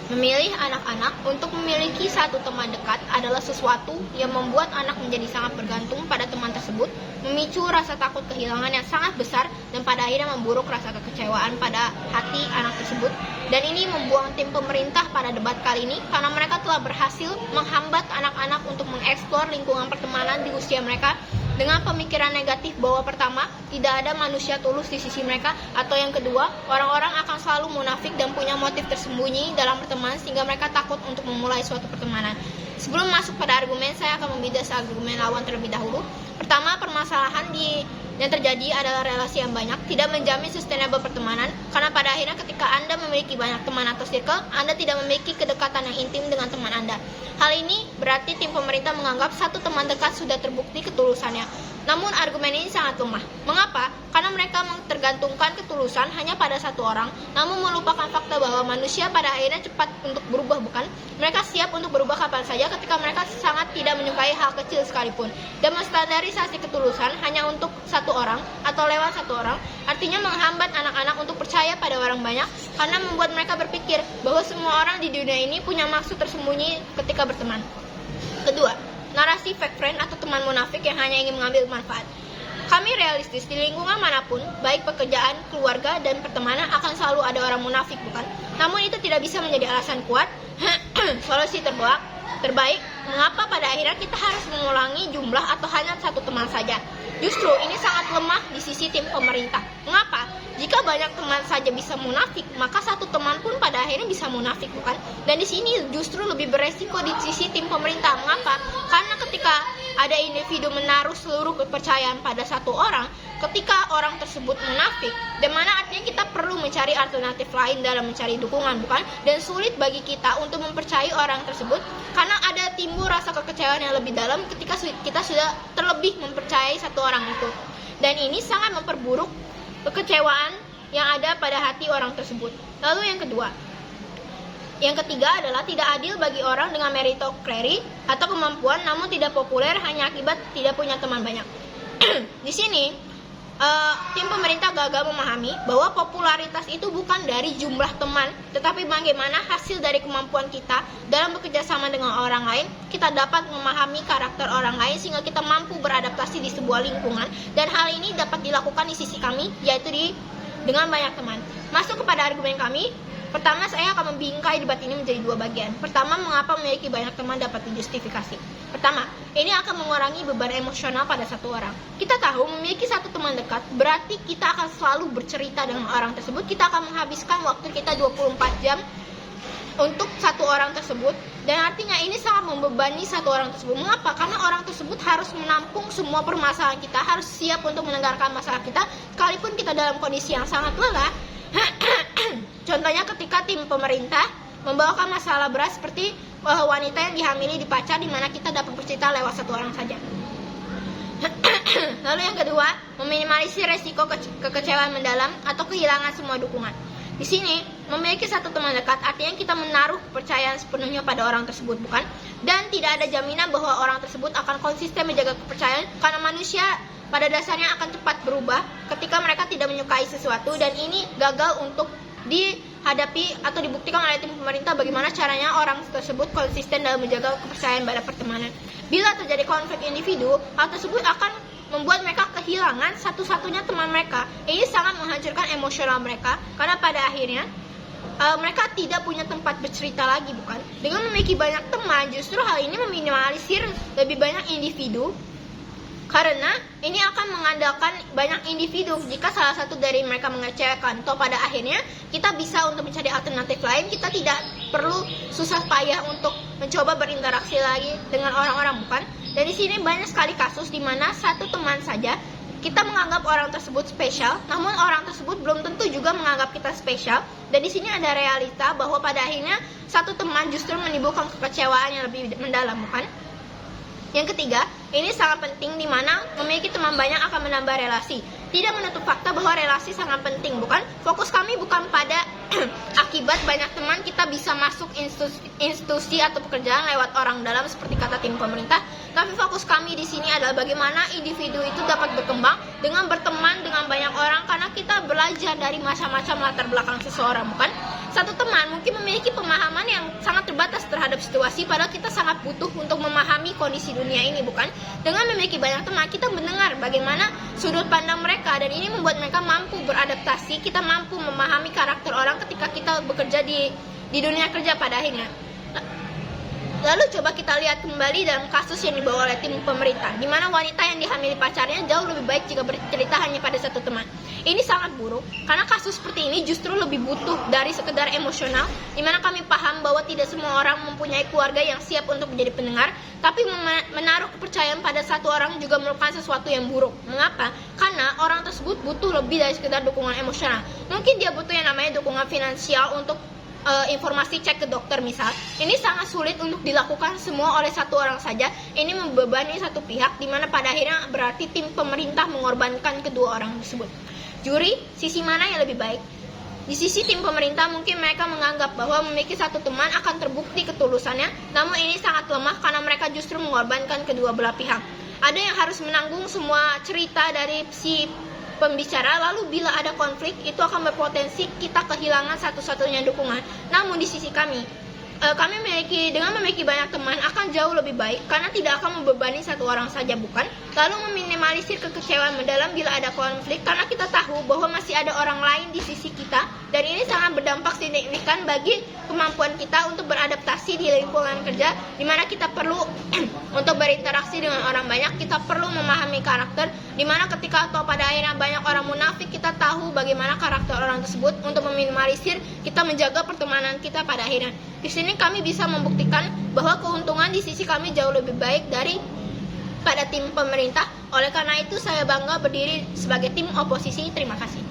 Memilih anak-anak untuk memiliki satu teman dekat adalah sesuatu yang membuat anak menjadi sangat bergantung pada teman tersebut, memicu rasa takut kehilangan yang sangat besar, dan pada akhirnya memburuk rasa kekecewaan pada hati anak tersebut. Dan ini membuang tim pemerintah pada debat kali ini karena mereka telah berhasil menghambat anak-anak untuk mengeksplor lingkungan pertemanan di usia mereka dengan pemikiran negatif bahwa pertama, tidak ada manusia tulus di sisi mereka, atau yang kedua, orang-orang akan selalu munafik dan punya motif tersembunyi dalam pertemanan sehingga mereka takut untuk memulai suatu pertemanan. Sebelum masuk pada argumen, saya akan membidas argumen lawan terlebih dahulu. Pertama, permasalahan yang terjadi adalah relasi yang banyak tidak menjamin sustainable pertemanan, karena pada akhirnya ketika Anda memiliki banyak teman atau circle, Anda tidak memiliki kedekatan yang intim dengan teman Anda. Hal ini berarti tim pemerintah menganggap satu teman dekat sudah terbukti ketulusannya. Namun argumen ini sangat lemah. Mengapa? Karena mereka tergantungkan ketulusan hanya pada satu orang, namun melupakan fakta bahwa manusia pada akhirnya cepat untuk berubah, bukan? Mereka siap untuk berubah kapan saja ketika mereka sangat tidak menyukai hal kecil sekalipun. Dan menstandarisasi ketulusan hanya untuk satu orang atau lewat satu orang, artinya menghambat anak-anak untuk percaya pada orang banyak, karena membuat mereka berpikir bahwa semua orang di dunia ini punya maksud tersembunyi ketika berteman. Kedua, narasi fake friend atau teman munafik yang hanya ingin mengambil manfaat. Kami realistis, di lingkungan manapun, baik pekerjaan, keluarga, dan pertemanan akan selalu ada orang munafik, bukan? Namun itu tidak bisa menjadi alasan kuat. Solusi terbaik, mengapa pada akhirnya kita harus mengulangi jumlah atau hanya satu teman saja? Justru ini sangat lemah di sisi tim pemerintah. Mengapa? Jika banyak teman saja bisa munafik, maka satu teman pun pada akhirnya bisa munafik, bukan? Dan di sini justru lebih beresiko di sisi tim pemerintah. Mengapa? Karena ketika ada individu menaruh seluruh kepercayaan pada satu orang, ketika orang tersebut munafik, dan mana artinya kita perlu mencari alternatif lain dalam mencari dukungan, bukan? Dan sulit bagi kita untuk mempercayai orang tersebut karena ada timbul rasa kekecewaan yang lebih dalam ketika kita sudah terlebih mempercayai satu orang itu. Dan ini sangat memperburuk kekecewaan yang ada pada hati orang tersebut. Lalu yang ketiga adalah tidak adil bagi orang dengan meritokrasi atau kemampuan namun tidak populer hanya akibat tidak punya teman banyak. Di sini tim pemerintah gagal memahami bahwa popularitas itu bukan dari jumlah teman, tetapi bagaimana hasil dari kemampuan kita dalam bekerja sama dengan orang lain. Kita dapat memahami karakter orang lain sehingga kita mampu beradaptasi di sebuah lingkungan, dan hal ini dapat dilakukan di sisi kami, yaitu dengan banyak teman. Masuk kepada argumen kami. Pertama, saya akan membingkai debat ini menjadi dua bagian. Pertama, mengapa memiliki banyak teman dapat dijustifikasi. Pertama, ini akan mengurangi beban emosional pada satu orang. Kita tahu memiliki satu teman dekat berarti kita akan selalu bercerita dengan orang tersebut. Kita akan menghabiskan waktu kita 24 jam untuk satu orang tersebut, dan artinya ini sangat membebani satu orang tersebut. Mengapa? Karena orang tersebut harus menampung semua permasalahan kita, harus siap untuk mendengarkan masalah kita sekalipun kita dalam kondisi yang sangat lelah. Contohnya ketika tim pemerintah membawakan masalah berat seperti wanita yang dihamili di pacar, di mana kita dapat bercerita lewat satu orang saja. Lalu yang kedua, meminimalisir resiko kekecewaan mendalam atau kehilangan semua dukungan. Di sini, memiliki satu teman dekat artinya kita menaruh kepercayaan sepenuhnya pada orang tersebut, bukan? Dan tidak ada jaminan bahwa orang tersebut akan konsisten menjaga kepercayaan, karena manusia pada dasarnya akan cepat berubah ketika mereka tidak menyukai sesuatu, dan ini gagal untuk dihadapi atau dibuktikan oleh tim pemerintah bagaimana caranya orang tersebut konsisten dalam menjaga kepercayaan pada pertemanan. Bila terjadi konflik individu, hal tersebut akan membuat mereka kehilangan satu-satunya teman mereka. Ini sangat menghancurkan emosional mereka, karena pada akhirnya mereka tidak punya tempat bercerita lagi, bukan? Dengan memiliki banyak teman, justru hal ini meminimalisir lebih banyak individu, karena ini akan mengandalkan banyak individu. Jika salah satu dari mereka mengecewakan, atau pada akhirnya kita bisa untuk mencari alternatif lain, kita tidak perlu susah payah untuk mencoba berinteraksi lagi dengan orang-orang, bukan? Dan di sini banyak sekali kasus di mana satu teman saja kita menganggap orang tersebut spesial, namun orang tersebut belum tentu juga menganggap kita spesial. Dan di sini ada realita bahwa pada akhirnya satu teman justru menimbulkan kekecewaan yang lebih mendalam, bukan? Yang ketiga, ini sangat penting di mana memiliki teman banyak akan menambah relasi. Tidak menutup fakta bahwa relasi sangat penting, bukan? Fokus kami bukan pada akibat banyak teman kita bisa masuk institusi atau pekerjaan lewat orang dalam seperti kata tim pemerintah, tapi fokus kami di sini adalah bagaimana individu itu dapat berkembang dengan berteman dengan banyak orang, karena kita belajar dari macam-macam latar belakang seseorang, bukan? Satu teman mungkin memiliki pemahaman yang sangat terbatas terhadap situasi, padahal kita sangat butuh untuk memahami kondisi dunia ini, bukan? Dengan memiliki banyak teman, kita mendengar bagaimana sudut pandang mereka, dan ini membuat mereka mampu beradaptasi. Kita mampu memahami karakter orang ketika kita bekerja di dunia kerja pada akhirnya. Lalu coba kita lihat kembali dalam kasus yang dibawa oleh tim pemerintah, di mana wanita yang dihamili pacarnya jauh lebih baik jika bercerita hanya pada satu teman. Ini sangat buruk, karena kasus seperti ini justru lebih butuh dari sekedar emosional, di mana kami paham bahwa tidak semua orang mempunyai keluarga yang siap untuk menjadi pendengar, tapi menaruh kepercayaan pada satu orang juga merupakan sesuatu yang buruk. Mengapa? Karena orang tersebut butuh lebih dari sekedar dukungan emosional. Mungkin dia butuh yang namanya dukungan finansial untuk informasi cek ke dokter misal. Ini sangat sulit untuk dilakukan semua oleh satu orang saja. Ini membebani satu pihak, di mana pada akhirnya berarti tim pemerintah mengorbankan kedua orang tersebut. Juri, sisi mana yang lebih baik? Di sisi tim pemerintah mungkin mereka menganggap bahwa memiliki satu teman akan terbukti ketulusannya, namun ini sangat lemah karena mereka justru mengorbankan kedua belah pihak. Ada yang harus menanggung semua cerita dari si pembicara, lalu bila ada konflik itu akan berpotensi kita kehilangan satu-satunya dukungan. Namun di sisi kami dengan memiliki banyak teman akan jauh lebih baik karena tidak akan membebani satu orang saja, bukan? Lalu meminimalisir kekecewaan mendalam bila ada konflik karena kita tahu bahwa masih ada orang lain di sisi kita, dan ini sangat berdampak signifikan bagi kemampuan kita untuk beradaptasi di lingkungan kerja, di mana kita perlu untuk berinteraksi dengan orang banyak. Kita perlu memahami karakter, di mana ketika atau pada akhirnya banyak orang munafik, kita tahu bagaimana karakter orang tersebut untuk meminimalisir kita menjaga pertemanan kita pada akhirnya. Di sini kami bisa membuktikan bahwa keuntungan di sisi kami jauh lebih baik pada tim pemerintah. Oleh karena itu saya bangga berdiri sebagai tim oposisi. Terima kasih.